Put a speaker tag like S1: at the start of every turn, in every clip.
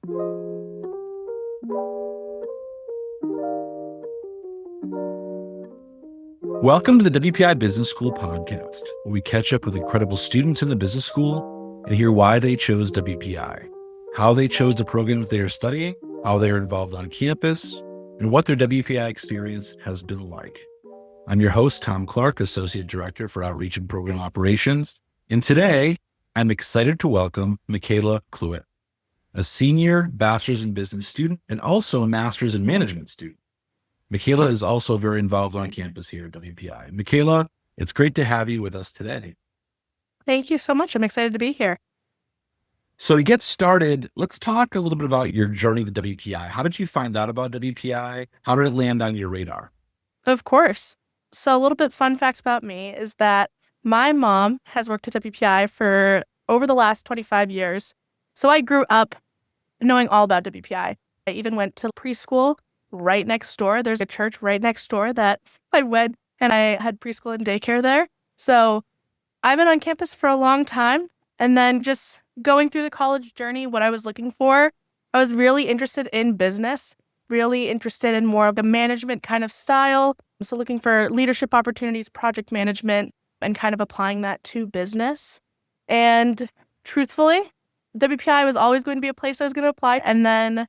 S1: Welcome to the WPI Business School podcast, where we catch up with incredible students in the business school and hear why they chose WPI, how they chose the programs they are studying, how they are involved on campus, and what their WPI experience has been like. I'm your host, Tom Clark, Associate Director for Outreach and Program Operations. And today, I'm excited to welcome Michaela Cluett, a senior bachelor's in business student and also a master's in management student. Michaela is also very involved on campus here at WPI. Michaela, it's great to have you with us today.
S2: Thank you so much. I'm excited to be here.
S1: So to get started, let's talk a little bit about your journey to WPI. How did you find out about WPI? How did it land on your radar?
S2: Of course. So a little bit fun fact about me is that my mom has worked at WPI for over the last 25 years. So I grew up knowing all about WPI. I even went to preschool right next door. There's a church right next door that I went, and I had preschool and daycare there. So I've been on campus for a long time. And then just going through the college journey, what I was looking for, I was really interested in business, really interested in more of a management kind of style. So looking for leadership opportunities, project management, and kind of applying that to business. And truthfully, WPI was always going to be a place I was going to apply. And then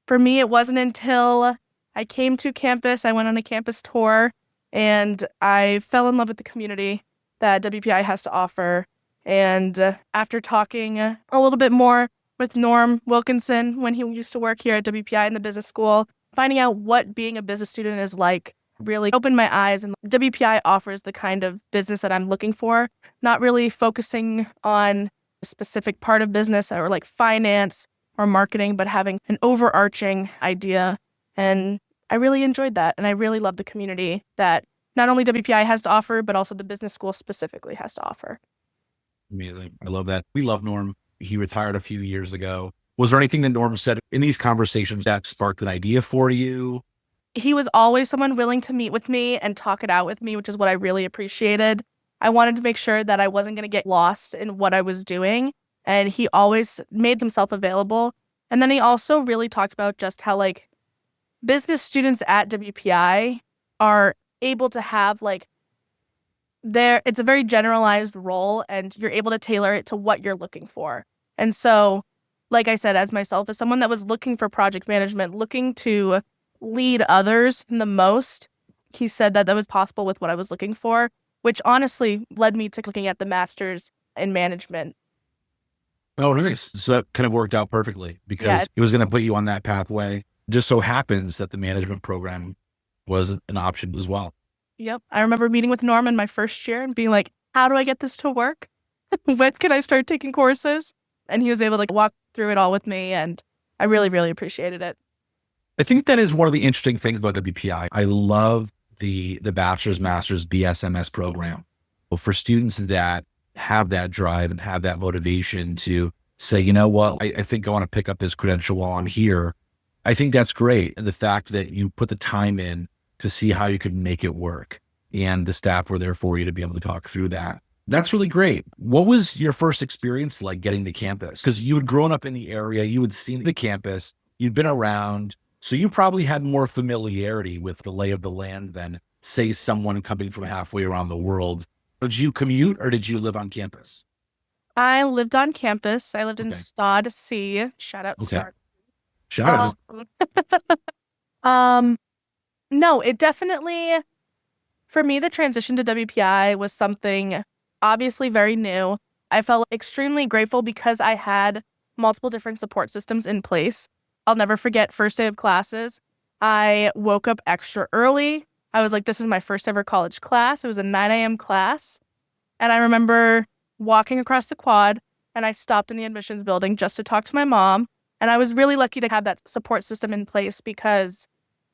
S2: for me, it wasn't until I came to campus, I went on a campus tour, and I fell in love with the community that WPI has to offer. And after talking a little bit more with Norm Wilkinson when he used to work here at WPI in the business school, finding out what being a business student is like really opened my eyes. And WPI offers the kind of business that I'm looking for, not really focusing on a specific part of business or like finance or marketing, but having an overarching idea. And I really enjoyed that. And I really love the community that not only WPI has to offer, but also the business school specifically has to offer.
S1: Amazing. I love that. We love Norm. He retired a few years ago. Was there anything that Norm said in these conversations that sparked an idea for you?
S2: He was always someone willing to meet with me and talk it out with me, which is what I really appreciated. I wanted to make sure that I wasn't going to get lost in what I was doing. And he always made himself available. And then he also really talked about just how like business students at WPI are able to have like it's a very generalized role, and you're able to tailor it to what you're looking for. And so, like I said, as myself, as someone that was looking for project management, looking to lead others the most, he said that that was possible with what I was looking for, which honestly led me to looking at the master's in management.
S1: Oh, nice. So that kind of worked out perfectly because it was going to put you on that pathway. Just so happens that the management program was an option as well.
S2: Yep. I remember meeting with Norm in my first year and being like, how do I get this to work? When can I start taking courses? And he was able to walk through it all with me. And I really, really appreciated it.
S1: I think that is one of the interesting things about WPI. I love the bachelor's, master's, BSMS program. Well, for students that have that drive and have that motivation to say, you know what, I think I want to pick up this credential while I'm here. I think that's great. And the fact that you put the time in to see how you could make it work, and the staff were there for you to be able to talk through that. That's really great. What was your first experience like getting to campus? Because you had grown up in the area, you had seen the campus, you'd been around, so you probably had more familiarity with the lay of the land than, say, someone coming from halfway around the world. Did you commute or did you live on campus?
S2: I lived on campus. I lived in Stad C. Shout out Stad.
S1: Shout
S2: out. No, it definitely, for me, the transition to WPI was something obviously very new. I felt extremely grateful because I had multiple different support systems in place. I'll never forget first day of classes. I woke up extra early. I was like, this is my first ever college class. It was a 9 a.m. class. And I remember walking across the quad, and I stopped in the admissions building just to talk to my mom. And I was really lucky to have that support system in place because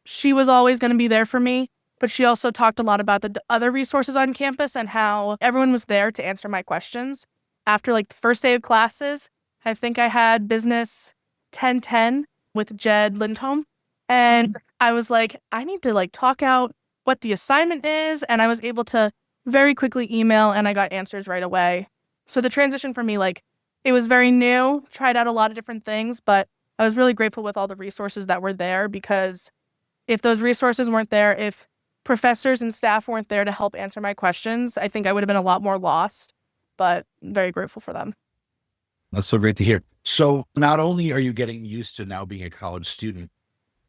S2: she was always going to be there for me, but she also talked a lot about the other resources on campus and how everyone was there to answer my questions. After like the first day of classes, I think I had business 1010 with Jed Lindholm. And I was like, I need to like talk out what the assignment is. And I was able to very quickly email, and I got answers right away. So the transition for me, like, it was very new, tried out a lot of different things, but I was really grateful with all the resources that were there, because if those resources weren't there, if professors and staff weren't there to help answer my questions, I think I would have been a lot more lost, but very grateful for them.
S1: That's so great to hear. So not only are you getting used to now being a college student,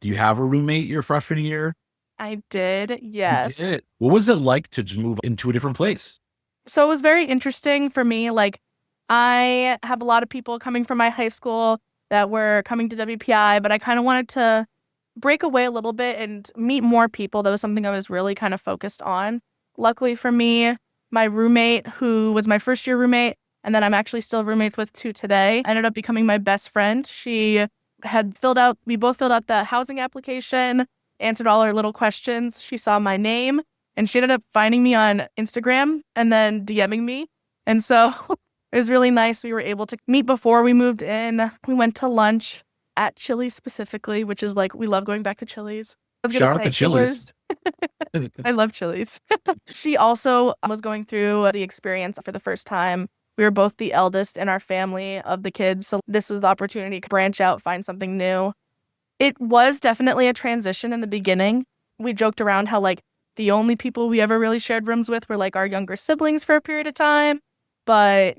S1: do you have a roommate your freshman year?
S2: I did,
S1: You
S2: yes.
S1: did. What was it like to just move into a different place?
S2: So it was very interesting for me. Like, I have a lot of people coming from my high school that were coming to WPI, but I kind of wanted to break away a little bit and meet more people. That was something I was really kind of focused on. Luckily for me, my roommate, who was my first year roommate, and then I'm actually still roommates with to today, ended up becoming my best friend. We both filled out the housing application, answered all our little questions. She saw my name, and she ended up finding me on Instagram and then DMing me. And so it was really nice. We were able to meet before we moved in. We went to lunch at Chili's specifically, which is like, we love going back to Chili's. I was going to
S1: Shout out
S2: say,
S1: to Chili's.
S2: I love Chili's. She also was going through the experience for the first time. We were both the eldest in our family of the kids. So this was the opportunity to branch out, find something new. It was definitely a transition in the beginning. We joked around how like the only people we ever really shared rooms with were like our younger siblings for a period of time. But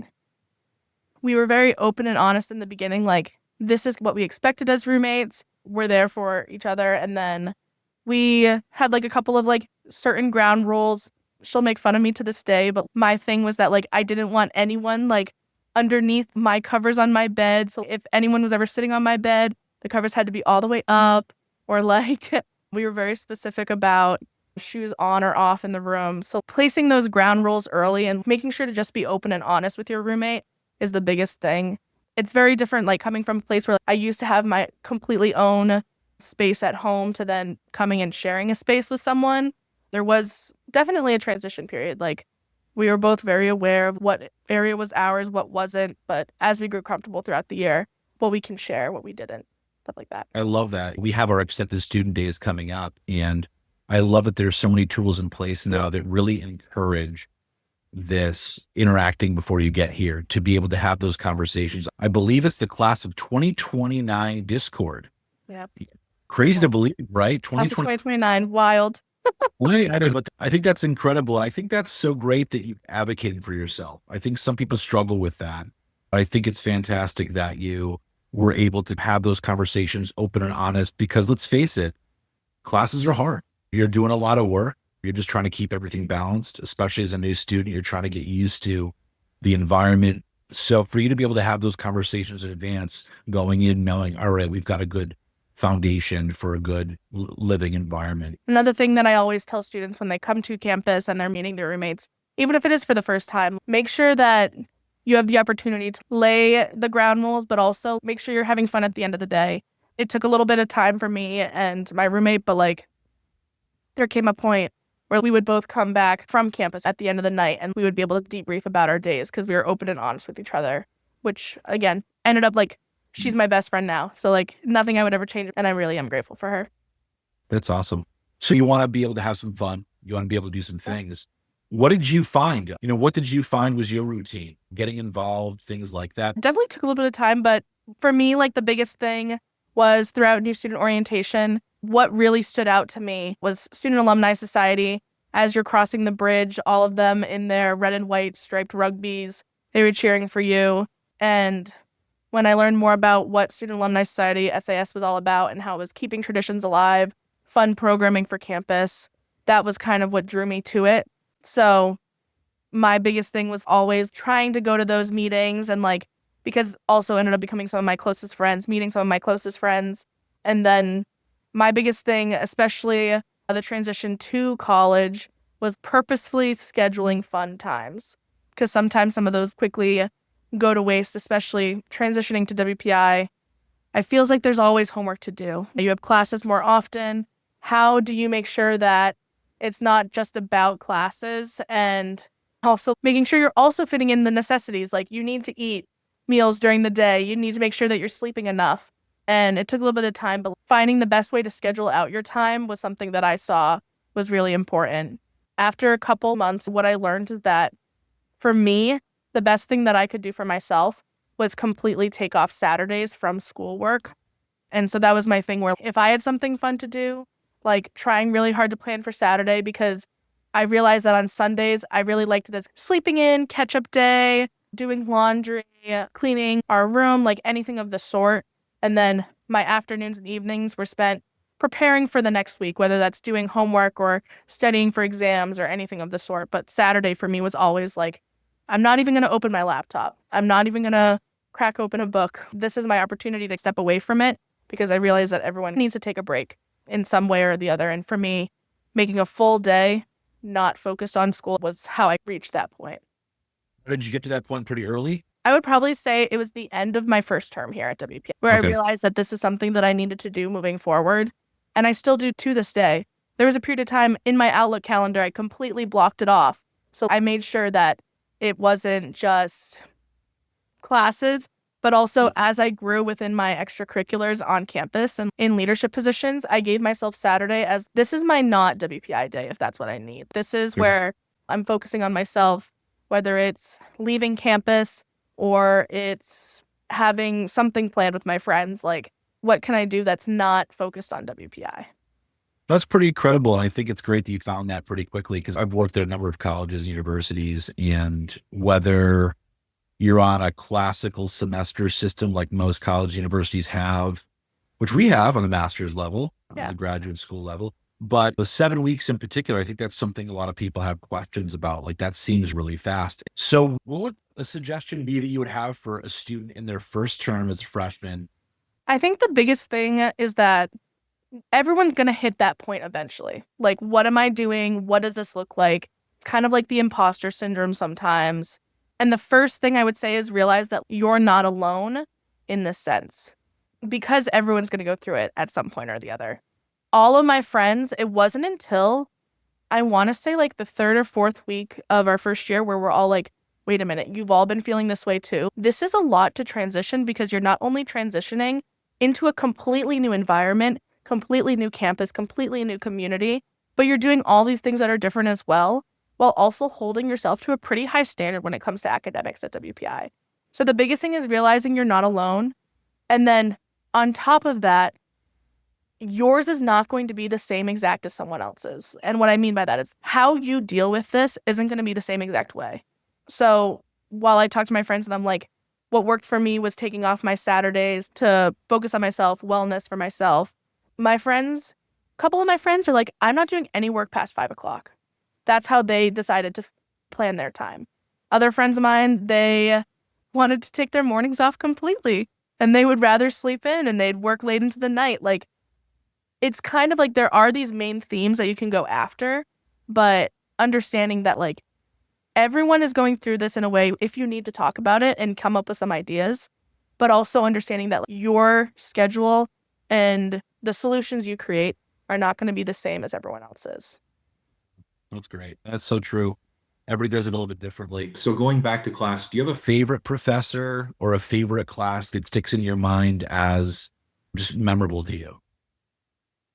S2: we were very open and honest in the beginning. Like, this is what we expected as roommates. We're there for each other. And then we had like a couple of like certain ground rules. She'll make fun of me to this day, but my thing was that like I didn't want anyone like underneath my covers on my bed. So if anyone was ever sitting on my bed, the covers had to be all the way up, or like we were very specific about shoes on or off in the room. So placing those ground rules early and making sure to just be open and honest with your roommate is the biggest thing. It's very different, like coming from a place where I used to have my completely own space at home to then coming and sharing a space with someone. There was definitely a transition period. Like, we were both very aware of what area was ours, what wasn't. But as we grew comfortable throughout the year, what we can share, what we didn't, stuff like that.
S1: I love that. We have our extended student days coming up, and I love that there's so many tools in place now that really encourage this interacting before you get here to be able to have those conversations. I believe it's the class of 2029 Discord.
S2: Yeah.
S1: Crazy to believe, right?
S2: Class of 2029, wild.
S1: Wait, I don't, but I think that's incredible. I think that's so great that you've advocated for yourself. I think some people struggle with that. I think it's fantastic that you were able to have those conversations open and honest, because let's face it, classes are hard. You're doing a lot of work. You're just trying to keep everything balanced, especially as a new student. You're trying to get used to the environment. So for you to be able to have those conversations in advance, going in knowing, all right, we've got a good foundation for a good living environment.
S2: Another thing that I always tell students when they come to campus and they're meeting their roommates, even if it is for the first time, make sure that you have the opportunity to lay the ground rules, but also make sure you're having fun at the end of the day. It took a little bit of time for me and my roommate, but like there came a point where we would both come back from campus at the end of the night and we would be able to debrief about our days because we were open and honest with each other, which again ended up like she's my best friend now. So like nothing I would ever change. And I really am grateful for her.
S1: That's awesome. So you want to be able to have some fun. You want to be able to do some things. What did you find? What did you find was your routine? Getting involved, things like that.
S2: Definitely took a little bit of time, but for me, like the biggest thing was throughout new student orientation, what really stood out to me was Student Alumni Society. As you're crossing the bridge, all of them in their red and white striped rugbies, they were cheering for you. And when I learned more about what Student Alumni Society, SAS, was all about and how it was keeping traditions alive, fun programming for campus, that was kind of what drew me to it. So my biggest thing was always trying to go to those meetings and like, because also ended up becoming some of my closest friends, meeting some of my closest friends. And then my biggest thing, especially the transition to college, was purposefully scheduling fun times. Because sometimes some of those quickly go to waste, especially transitioning to WPI. I feels like there's always homework to do. You have classes more often. How do you make sure that it's not just about classes, and also making sure you're also fitting in the necessities? Like you need to eat meals during the day. You need to make sure that you're sleeping enough. And it took a little bit of time, but finding the best way to schedule out your time was something that I saw was really important. After a couple months, what I learned is that for me, the best thing that I could do for myself was completely take off Saturdays from schoolwork. And so that was my thing where if I had something fun to do, like trying really hard to plan for Saturday, because I realized that on Sundays, I really liked this sleeping in, catch up day, doing laundry, cleaning our room, like anything of the sort. And then my afternoons and evenings were spent preparing for the next week, whether that's doing homework or studying for exams or anything of the sort. But Saturday for me was always like, I'm not even going to open my laptop. I'm not even going to crack open a book. This is my opportunity to step away from it because I realize that everyone needs to take a break in some way or the other. And for me, making a full day not focused on school was how I reached that point.
S1: Did you get to that point pretty early?
S2: I would probably say it was the end of my first term here at WPI, where I realized that this is something that I needed to do moving forward. And I still do to this day. There was a period of time in my Outlook calendar, I completely blocked it off. So I made sure that it wasn't just classes, but also as I grew within my extracurriculars on campus and in leadership positions, I gave myself Saturday as this is my not WPI day, if that's what I need. This is where I'm focusing on myself, whether it's leaving campus or it's having something planned with my friends, like what can I do that's not focused on WPI?
S1: That's pretty incredible. And I think it's great that you found that pretty quickly because I've worked at a number of colleges and universities, and whether you're on a classical semester system like most college universities have, which we have on the master's level, on the graduate school level, but the 7 weeks in particular, I think that's something a lot of people have questions about. Like that seems really fast. So what would a suggestion be that you would have for a student in their first term as a freshman?
S2: I think the biggest thing is that everyone's going to hit that point eventually. Like, what am I doing? What does this look like? It's kind of like the imposter syndrome sometimes. And the first thing I would say is realize that you're not alone in this sense, because everyone's going to go through it at some point or the other. All of my friends, it wasn't until I want to say like the third or fourth week of our first year where we're all like, wait a minute, you've all been feeling this way too. This is a lot to transition because you're not only transitioning into a completely new environment, completely new campus, completely new community, but you're doing all these things that are different as well, while also holding yourself to a pretty high standard when it comes to academics at WPI. So the biggest thing is realizing you're not alone. And then on top of that, yours is not going to be the same exact as someone else's. And what I mean by that is how you deal with this isn't going to be the same exact way. So while I talk to my friends and I'm like, what worked for me was taking off my Saturdays to focus on myself, wellness for myself. My friends, a couple of my friends are like, I'm not doing any work past 5 o'clock. That's how they decided to plan their time. Other friends of mine, they wanted to take their mornings off completely and they would rather sleep in and they'd work late into the night. Like, it's kind of like there are these main themes that you can go after, but understanding that like everyone is going through this in a way if you need to talk about it and come up with some ideas, but also understanding that your schedule and the solutions you create are not going to be the same as everyone else's.
S1: That's great. That's so true. Everybody does it a little bit differently. So going back to class, do you have a favorite professor or a favorite class that sticks in your mind as just memorable to you?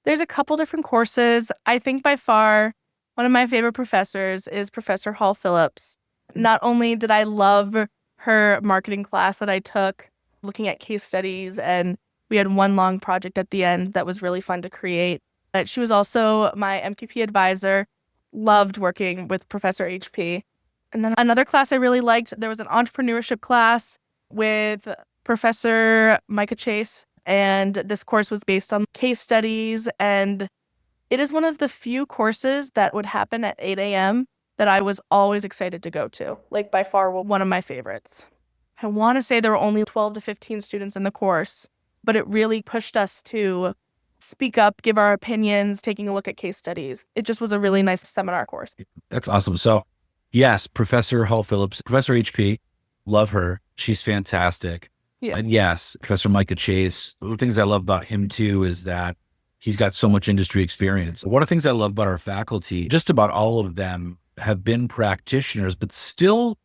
S2: There's a couple different courses. I think by far one of my favorite professors is Professor Hall Phillips. Not only did I love her marketing class that I took, looking at case studies, and we had one long project at the end that was really fun to create, but she was also my MQP advisor. Loved working with Professor HP. And then another class I really liked, there was an entrepreneurship class with Professor Micah Chase. And this course was based on case studies. And it is one of the few courses that would happen at 8 a.m. that I was always excited to go to. Like by far one of my favorites. I want to say there were only 12 to 15 students in the course, but it really pushed us to speak up, give our opinions, taking a look at case studies. It just was a really nice seminar course.
S1: That's awesome. So yes, Professor Hall Phillips, Professor HP, love her. She's fantastic.
S2: Yeah.
S1: And yes, Professor Micah Chase, one of the things I love about him too is that he's got so much industry experience. One of the things I love about our faculty, just about all of them have been practitioners, but still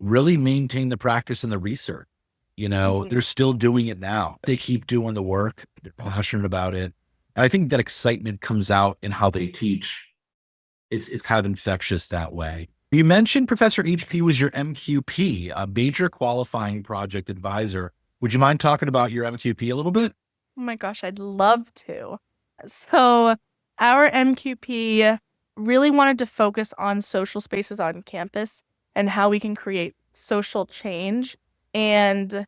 S1: really maintain the practice and the research. You know, they're still doing it now. They keep doing the work. They're passionate about it. And I think that excitement comes out in how they teach. It's kind of infectious that way. You mentioned Professor HP was your MQP, a major qualifying project advisor. Would you mind talking about your MQP a little bit?
S2: Oh my gosh, I'd love to. So, our MQP really wanted to focus on social spaces on campus and how we can create social change. And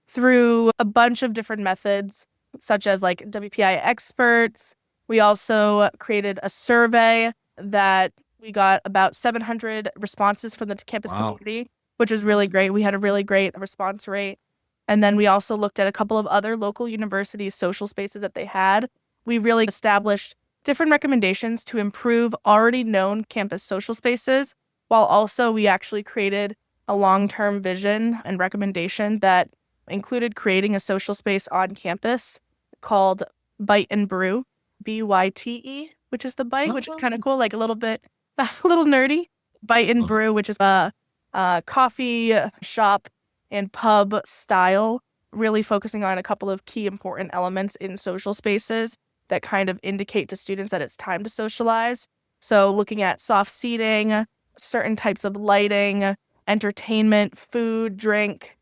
S2: through a bunch of different methods, such as like WPI experts, we also created a survey that we got about 700 responses from the campus
S1: Wow.
S2: community, which was really great. We had a really great response rate. And then we also looked at a couple of other local universities' social spaces that they had. We really established different recommendations to improve already known campus social spaces, while also we actually created a long-term vision and recommendation that included creating a social space on campus called Bite and Brew, BYTE, which is the bite, which is kind of cool, like a little bit, a little nerdy. Bite and Brew, which is a coffee shop and pub style, really focusing on a couple of key important elements in social spaces that kind of indicate to students that it's time to socialize. So looking at soft seating, certain types of lighting, entertainment, food, drink.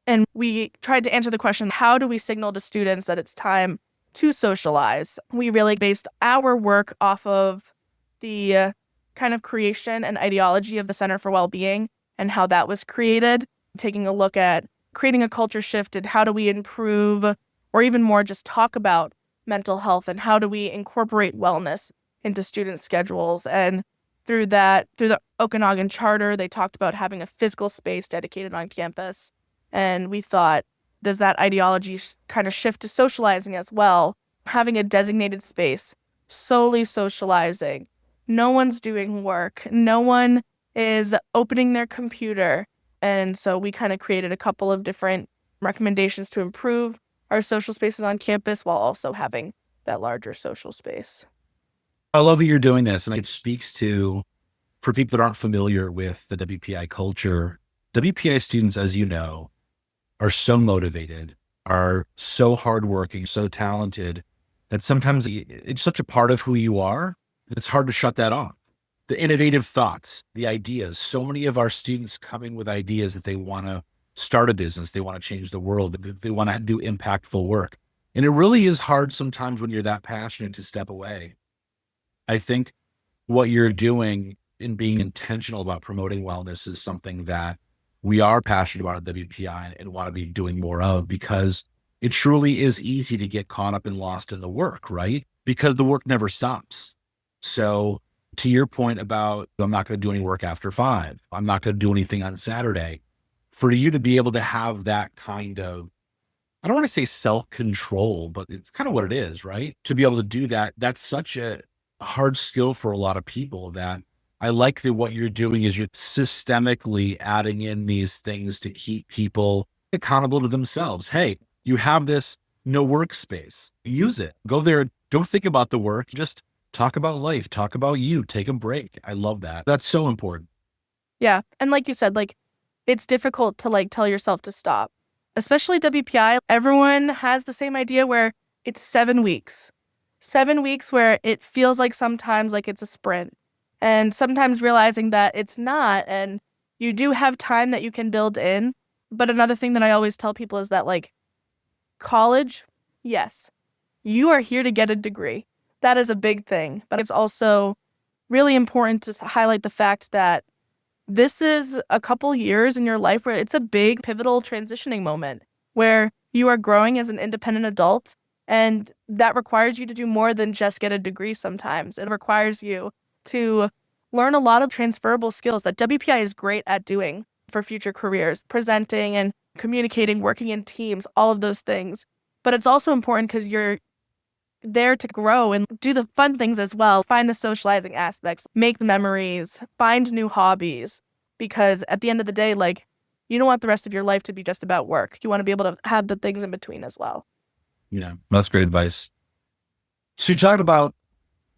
S2: And we tried to answer the question, how do we signal to students that it's time to socialize? We really based our work off of the kind of creation and ideology of the Center for Wellbeing and how that was created, taking a look at creating a culture shift and how do we improve or even more just talk about mental health and how do we incorporate wellness into student schedules. And through the Okanagan Charter, they talked about having a physical space dedicated on campus. And we thought, does that ideology kind of shift to socializing as well? Having a designated space, solely socializing. No one's doing work. No one is opening their computer. And so we kind of created a couple of different recommendations to improve our social spaces on campus while also having that larger social space.
S1: I love that you're doing this. And it speaks to, for people that aren't familiar with the WPI culture, WPI students, as you know, are so motivated, are so hardworking, so talented that sometimes it's such a part of who you are. It's hard to shut that off. The innovative thoughts, the ideas, so many of our students coming with ideas that they want to start a business, they want to change the world, they want to do impactful work. And it really is hard sometimes when you're that passionate to step away. I think what you're doing in being intentional about promoting wellness is something that we are passionate about at WPI and want to be doing more of, because it truly is easy to get caught up and lost in the work, right? Because the work never stops. So to your point about, I'm not going to do any work after 5, I'm not going to do anything on Saturday, for you to be able to have that kind of, I don't want to say self-control, but it's kind of what it is, right? To be able to do that, that's such a hard skill for a lot of people. That I like that what you're doing is you're systemically adding in these things to keep people accountable to themselves. Hey, you have this no workspace, use it. Go there. Don't think about the work. Just talk about life, talk about you, take a break. I love that. That's so important.
S2: Yeah. And like you said, like it's difficult to like tell yourself to stop, especially WPI. Everyone has the same idea where it's 7 weeks, 7 weeks where it feels like sometimes like it's a sprint. And sometimes realizing that it's not, and you do have time that you can build in. But another thing that I always tell people is that, like, college, yes, you are here to get a degree. That is a big thing. But it's also really important to highlight the fact that this is a couple years in your life where it's a big pivotal transitioning moment where you are growing as an independent adult. And that requires you to do more than just get a degree sometimes. It requires you to learn a lot of transferable skills that WPI is great at doing for future careers, presenting and communicating, working in teams, all of those things. But it's also important because you're there to grow and do the fun things as well, find the socializing aspects, make the memories, find new hobbies. Because at the end of the day, like, you don't want the rest of your life to be just about work. You want to be able to have the things in between as well.
S1: Yeah, that's great advice. So you talked about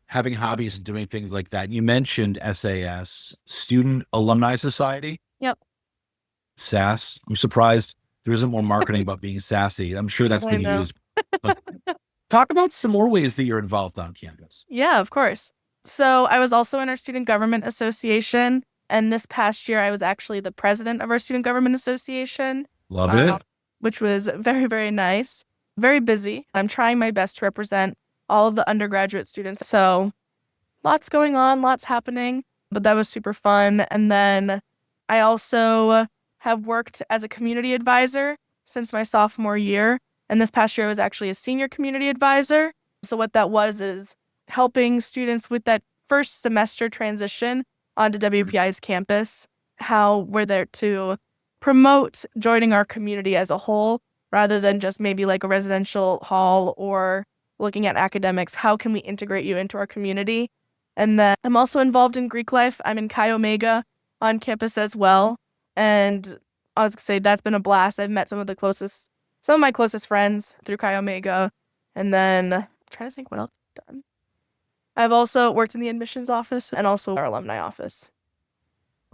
S1: having hobbies and doing things like that. You mentioned SAS, Student Alumni Society,
S2: Yep.
S1: SAS. I'm surprised there isn't more marketing about being sassy. I'm sure that's
S2: I
S1: being
S2: know.
S1: used. But talk about some more ways that you're involved on campus.
S2: Yeah, of course. So I was also in our Student Government Association. And this past year, I was actually the president of our Student Government Association,
S1: Love it.
S2: which was very, very nice. very busy. I'm trying my best to represent all of the undergraduate students. So lots going on, lots happening, but that was super fun. And then I also have worked as a community advisor since my sophomore year. And this past year, I was actually a senior community advisor. So what that was is helping students with that first semester transition onto WPI's campus, how we're there to promote joining our community as a whole, rather than just maybe like a residential hall or looking at academics. How can we integrate you into our community? And then I'm also involved in Greek life. I'm in Chi Omega on campus as well. And I was gonna say that's been a blast. I've met some of my closest friends through Chi Omega. And then I'm trying to think what else I've done. I've also worked in the admissions office and also our alumni office.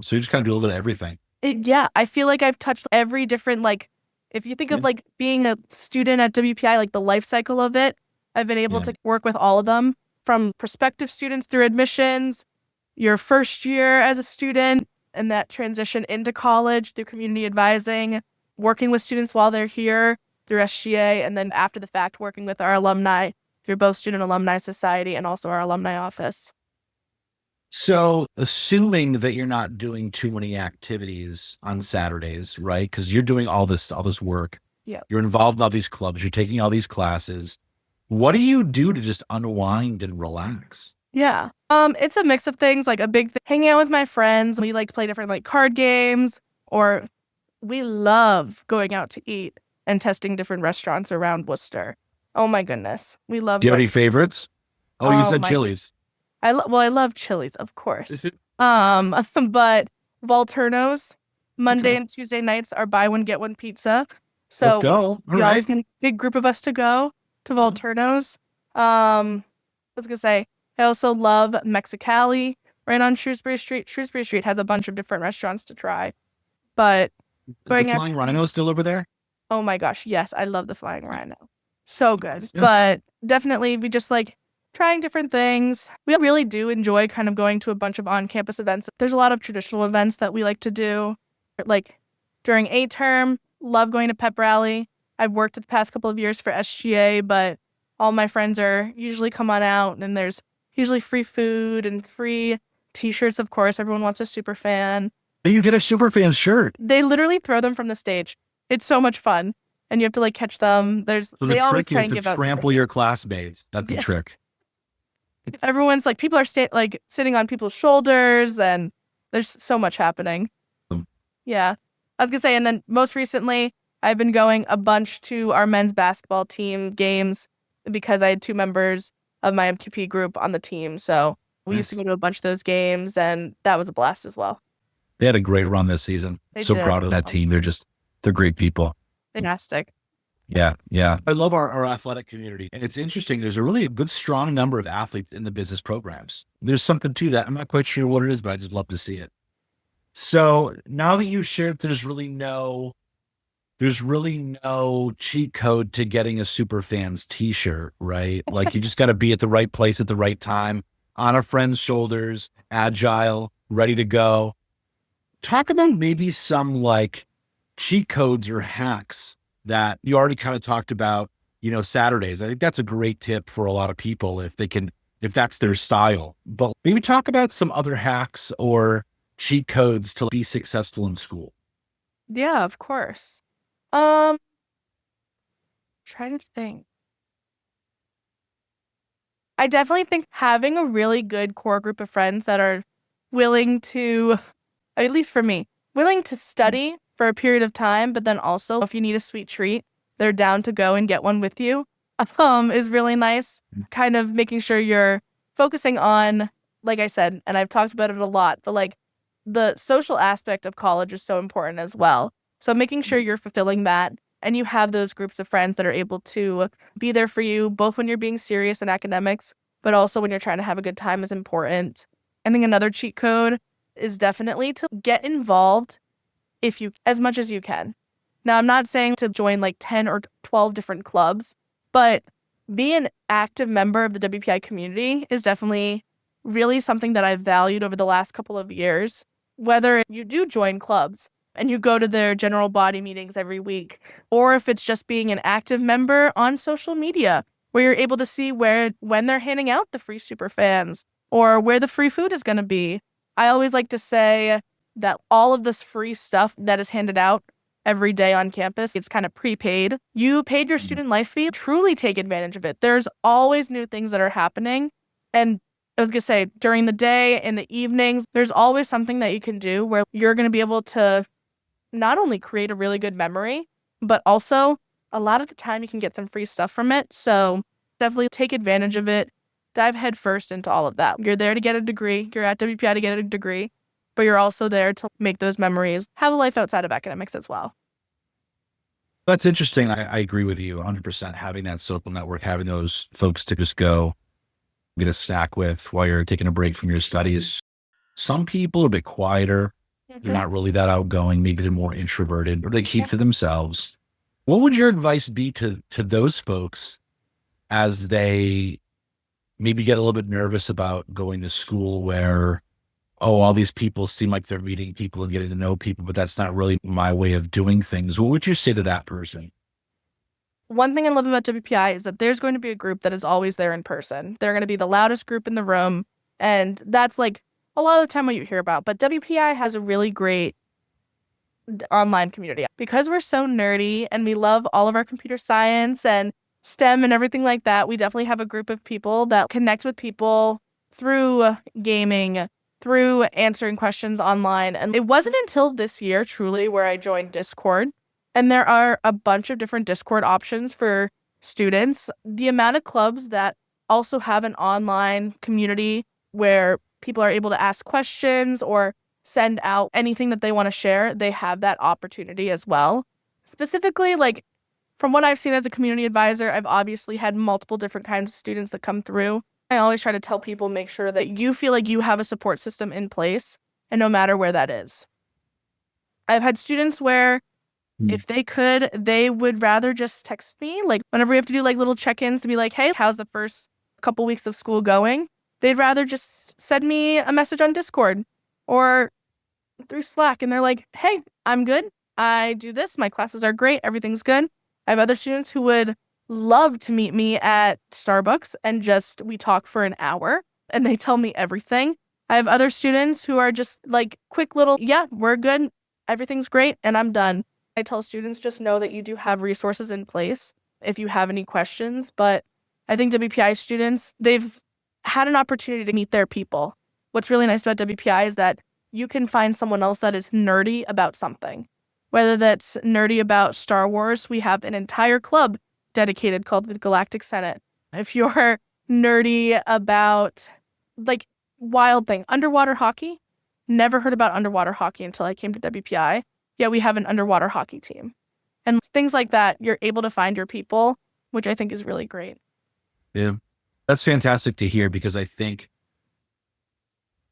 S1: So you just kind of do a little bit of everything.
S2: Yeah, I feel like I've touched every different, like, if you think of like being a student at WPI, like the life cycle of it, I've been able to work with all of them, from prospective students through admissions, your first year as a student, and that transition into college through community advising, working with students while they're here through SGA, and then after the fact, working with our alumni through both Student Alumni Society and also our alumni office.
S1: So assuming that you're not doing too many activities on Saturdays, right? Because you're doing all this work.
S2: Yeah.
S1: You're involved in all these clubs. You're taking all these classes. What do you do to just unwind and relax?
S2: Yeah. It's a mix of things, like a big thing, hanging out with my friends. We like to play different like card games, or we love going out to eat and testing different restaurants around Worcester. Oh my goodness. We love
S1: Do you have any favorites? Oh, you said Chili's.
S2: I love Chili's, of course. But Volturno's Monday and Tuesday nights are buy one get one pizza. So
S1: let's go. All right.
S2: Big group of us to go to Volturno's. I was gonna say I also love Mexicali right on Shrewsbury Street. Shrewsbury Street has a bunch of different restaurants to try. But
S1: Is the Flying Rhino still over there?
S2: Oh my gosh, yes, I love the Flying Rhino. So good. Yes. But definitely we just like trying different things. We really do enjoy kind of going to a bunch of on-campus events. There's a lot of traditional events that we like to do. Like during A term, love going to pep rally. I've worked the past couple of years for SGA, but all my friends are usually come on out, and there's usually free food and free t-shirts, of course. Everyone wants a super fan.
S1: You get a super fan shirt.
S2: They literally throw them from the stage. It's so much fun. And you have to like catch them. They always try and give out.
S1: Trample your classmates. That's the trick.
S2: Everyone's like, people are sitting on people's shoulders, and there's so much happening. Yeah. I was gonna say, and then most recently, I've been going a bunch to our men's basketball team games because I had 2 members of my MQP group on the team. So we used to go to a bunch of those games, and that was a blast as well.
S1: They had a great run this season. So proud of that team. They're great people.
S2: Fantastic.
S1: Yeah. I love our athletic community. And it's interesting. There's a really good, strong number of athletes in the business programs. There's something to that. I'm not quite sure what it is, but I just love to see it. So now that you shared, there's really no cheat code to getting a Superfans t-shirt, right? Like you just got to be at the right place at the right time, on a friend's shoulders, agile, ready to go. Talk about maybe some like cheat codes or hacks that you already kind of talked about, Saturdays. I think that's a great tip for a lot of people if that's their style. But maybe talk about some other hacks or cheat codes to be successful in school.
S2: Yeah, of course. Trying to think. I definitely think having a really good core group of friends that are willing to, at least for me, willing to study for a period of time, but then also if you need a sweet treat, they're down to go and get one with you, is really nice. Kind of making sure you're focusing on, like I said, and I've talked about it a lot, but like the social aspect of college is so important as well. So making sure you're fulfilling that and you have those groups of friends that are able to be there for you, both when you're being serious in academics, but also when you're trying to have a good time is important. I think another cheat code is definitely to get involved as much as you can. Now, I'm not saying to join like 10 or 12 different clubs, but be an active member of the WPI community is definitely really something that I've valued over the last couple of years. Whether you do join clubs, and you go to their general body meetings every week, or if it's just being an active member on social media, where you're able to see when they're handing out the free super fans or where the free food is going to be. I always like to say that all of this free stuff that is handed out every day on campus, it's kind of prepaid. You paid your student life fee, truly take advantage of it. There's always new things that are happening. And I was going to say, during the day, in the evenings, there's always something that you can do where you're going to be able to not only create a really good memory, but also a lot of the time you can get some free stuff from it. So definitely take advantage of it. Dive headfirst into all of that. You're there to get a degree. You're at WPI to get a degree, but you're also there to make those memories, have a life outside of academics as well.
S1: That's interesting. I agree with you 100%. Having that social network, having those folks to just go get a snack with while you're taking a break from your studies. Some people are a bit quieter. They're not really that outgoing. Maybe they're more introverted or they keep to themselves. What would your advice be to those folks as they maybe get a little bit nervous about going to school where, oh, all these people seem like they're meeting people and getting to know people, but that's not really my way of doing things. What would you say to that person?
S2: One thing I love about WPI is that there's going to be a group that is always there in person. They're going to be the loudest group in the room. And that's like a lot of the time what you hear about. But WPI has a really great online community. Because we're so nerdy and we love all of our computer science and STEM and everything like that, we definitely have a group of people that connect with people through gaming, through answering questions online. And it wasn't until this year, truly, where I joined Discord. And there are a bunch of different Discord options for students. The amount of clubs that also have an online community where people are able to ask questions or send out anything that they want to share, they have that opportunity as well. Specifically, like from what I've seen as a community advisor, I've obviously had multiple different kinds of students that come through. I always try to tell people, make sure that you feel like you have a support system in place, and no matter where that is. I've had students where if they could, they would rather just text me. Like whenever we have to do like little check-ins to be like, hey, how's the first couple weeks of school going? They'd rather just send me a message on Discord or through Slack. And they're like, hey, I'm good. I do this. My classes are great. Everything's good. I have other students who would love to meet me at Starbucks and just we talk for an hour and they tell me everything. I have other students who are just like quick little, yeah, we're good. Everything's great. And I'm done. I tell students just know that you do have resources in place if you have any questions. But I think WPI students, they've had an opportunity to meet their people. What's really nice about WPI is that you can find someone else that is nerdy about something. Whether that's nerdy about Star Wars, we have an entire club dedicated called the Galactic Senate. If you're nerdy about like wild thing, underwater hockey, never heard about underwater hockey until I came to WPI. Yeah, we have an underwater hockey team. And things like that, you're able to find your people, which I think is really great.
S1: Yeah, that's fantastic to hear because I think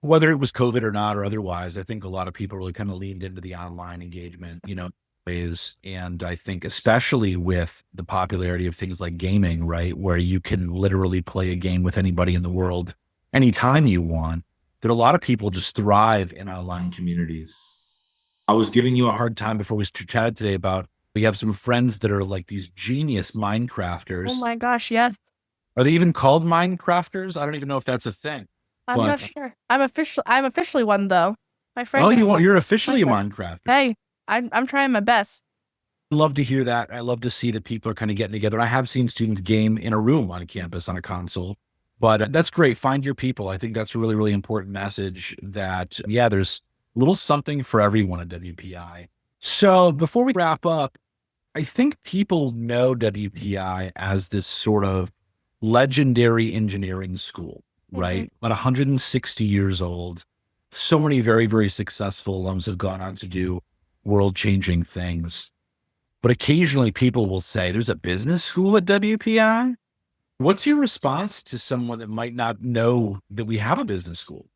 S1: whether it was COVID or not or otherwise, I think a lot of people really kind of leaned into the online engagement, ways. And I think especially with the popularity of things like gaming, right, where you can literally play a game with anybody in the world anytime you want, that a lot of people just thrive in online communities. I was giving you a hard time before we chatted today about we have some friends that are like these genius
S2: Oh
S1: Minecrafters.
S2: my gosh, yes.
S1: Are they even called Minecrafters? I don't even know if that's a thing.
S2: I'm not
S1: But
S2: sure. I'm officially one though. My friend
S1: oh, you're
S2: my
S1: officially a
S2: friend.
S1: Minecrafter.
S2: Hey, I'm trying my best.
S1: I love to hear that. I love to see that people are kind of getting together. I have seen students game in a room on campus on a console, but that's great. Find your people. I think that's a really, really important message that, yeah, there's a little something for everyone at WPI. So before we wrap up, I think people know WPI as this sort of legendary engineering school, right? About 160 years old. So many very, very successful alums have gone on to do world-changing things. But occasionally people will say, there's a business school at WPI. What's your response to someone that might not know that we have a business school?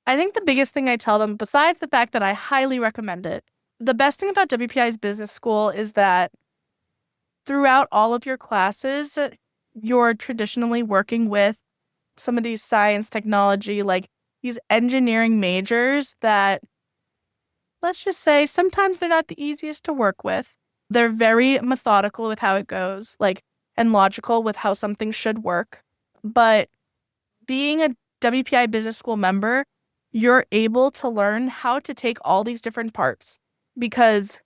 S2: I think the biggest thing I tell them, besides the fact that I highly recommend it, the best thing about WPI's business school is that throughout all of your classes, you're traditionally working with some of these science, technology, like these engineering majors that let's just say sometimes they're not the easiest to work with. They're very methodical with how it goes, like, and logical with how something should work. But being a WPI Business School member, you're able to learn how to take all these different parts because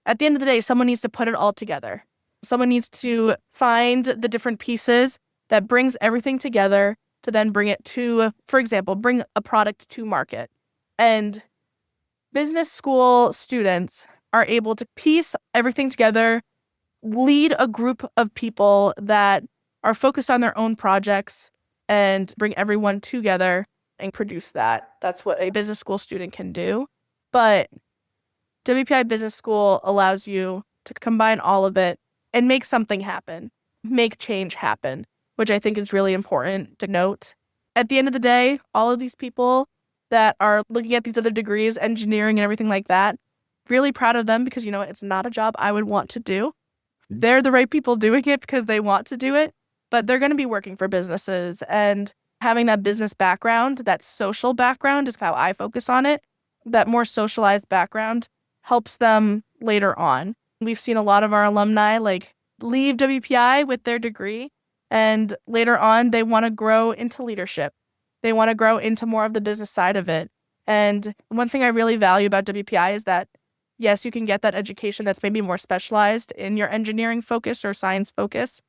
S2: at the end of the day, someone needs to put it all together. Someone needs to find the different pieces that brings everything together to then bring it to, for example, bring a product to market. And business school students are able to piece everything together, lead a group of people that are focused on their own projects and bring everyone together and produce that. That's what a business school student can do. But WPI Business School allows you to combine all of it and make something happen, make change happen, which I think is really important to note. At the end of the day, all of these people that are looking at these other degrees, engineering and everything like that, really proud of them because, it's not a job I would want to do. They're the right people doing it because they want to do it, but they're going to be working for businesses. And having that business background, that social background is how I focus on it. That more socialized background helps them later on. We've seen a lot of our alumni leave WPI with their degree, and later on they want to grow into leadership. They want to grow into more of the business side of it. And one thing I really value about WPI is that, yes, you can get that education that's maybe more specialized in your engineering focus or science focus,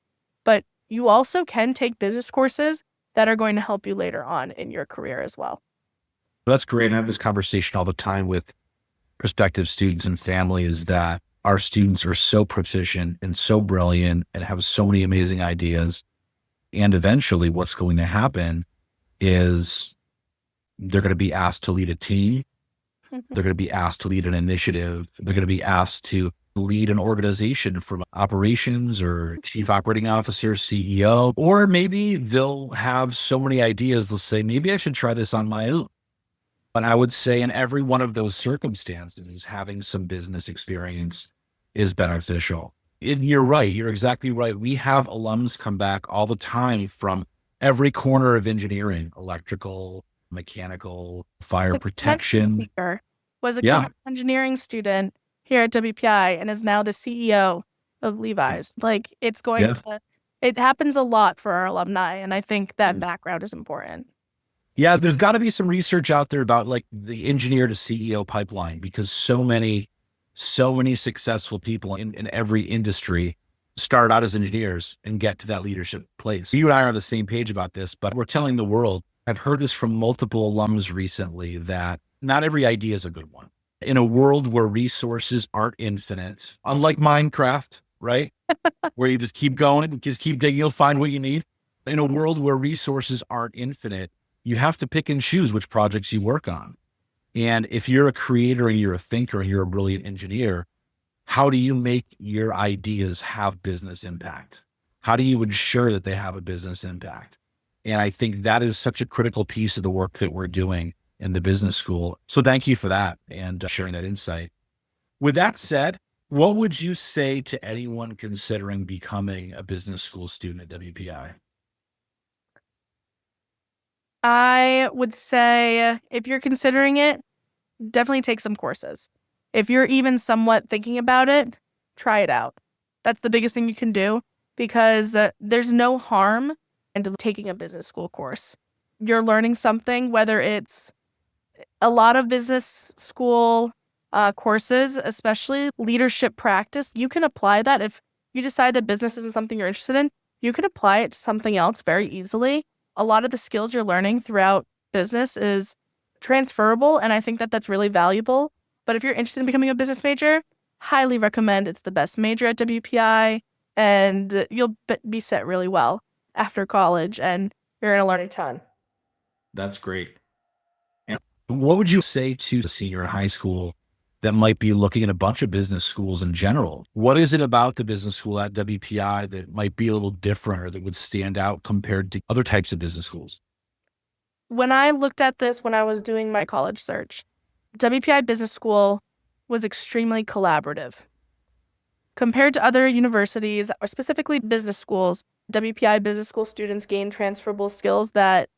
S2: but you also can take business courses that are going to help you later on in your career as well.
S1: That's great. And I have this conversation all the time with prospective students and families that our students are so proficient and so brilliant and have so many amazing ideas. And eventually what's going to happen is they're going to be asked to lead a team. They're going to be asked to lead an initiative. They're going to be asked to lead an organization from operations or chief operating officer, CEO, or maybe they'll have so many ideas. They'll say, maybe I should try this on my own. But I would say in every one of those circumstances, having some business experience is beneficial. And you're right. You're exactly right. We have alums come back all the time from every corner of engineering, electrical, mechanical, fire
S2: The
S1: protection.
S2: speaker was a
S1: Yeah.
S2: chemical engineering student here at WPI and is now the CEO of Levi's. It's going
S1: Yeah.
S2: to, it happens a lot for our alumni. And I think that background is important.
S1: Yeah. There's got to be some research out there about the engineer to CEO pipeline, because so many successful people in every industry start out as engineers and get to that leadership place. You and I are on the same page about this, but we're telling the world, I've heard this from multiple alums recently, that not every idea is a good one. In a world where resources aren't infinite, unlike Minecraft, right? Where you just keep going, just keep digging, you'll find what you need. In a world where resources aren't infinite, you have to pick and choose which projects you work on. And if you're a creator and you're a thinker and you're a brilliant engineer, how do you make your ideas have business impact? How do you ensure that they have a business impact? And I think that is such a critical piece of the work that we're doing in the business school. So thank you for that and sharing that insight. With that said, what would you say to anyone considering becoming a business school student at WPI?
S2: I would say if you're considering it, definitely take some courses. If you're even somewhat thinking about it, try it out. That's the biggest thing you can do because there's no harm in taking a business school course. You're learning something, whether it's a lot of business school courses, especially leadership practice. You can apply that if you decide that business isn't something you're interested in. You can apply it to something else very easily. A lot of the skills you're learning throughout business is transferable, and I think that that's really valuable. But if you're interested in becoming a business major, highly recommend. It's the best major at WPI, and you'll be set really well after college, and you're going to learn a ton.
S1: That's great. And what would you say to a senior in high school that might be looking at a bunch of business schools in general? What is it about the business school at WPI that might be a little different or that would stand out compared to other types of business schools?
S2: When I looked at this when I was doing my college search, WPI Business School was extremely collaborative. Compared to other universities, or specifically business schools, WPI Business School students gain transferable skills that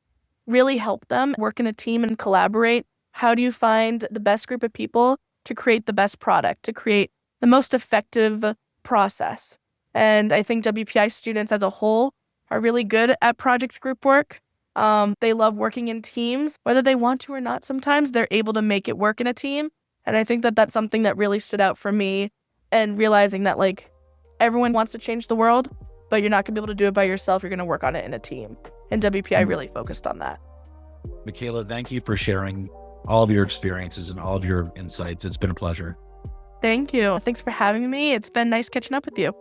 S2: really help them work in a team and collaborate. How do you find the best group of people to create the best product, to create the most effective process. And I think WPI students as a whole are really good at project group work. They love working in teams, whether they want to or not. Sometimes they're able to make it work in a team. And I think that that's something that really stood out for me, and realizing that like everyone wants to change the world, but you're not gonna be able to do it by yourself. You're gonna work on it in a team. And WPI really focused on that.
S1: Michaela, thank you for sharing all of your experiences and all of your insights. It's been a pleasure.
S2: Thank you. Thanks for having me. It's been nice catching up with you.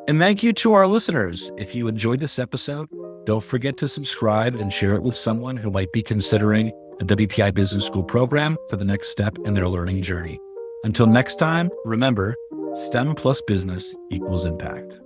S1: And thank you to our listeners. If you enjoyed this episode, don't forget to subscribe and share it with someone who might be considering a WPI Business School program for the next step in their learning journey. Until next time, remember, STEM plus business equals impact.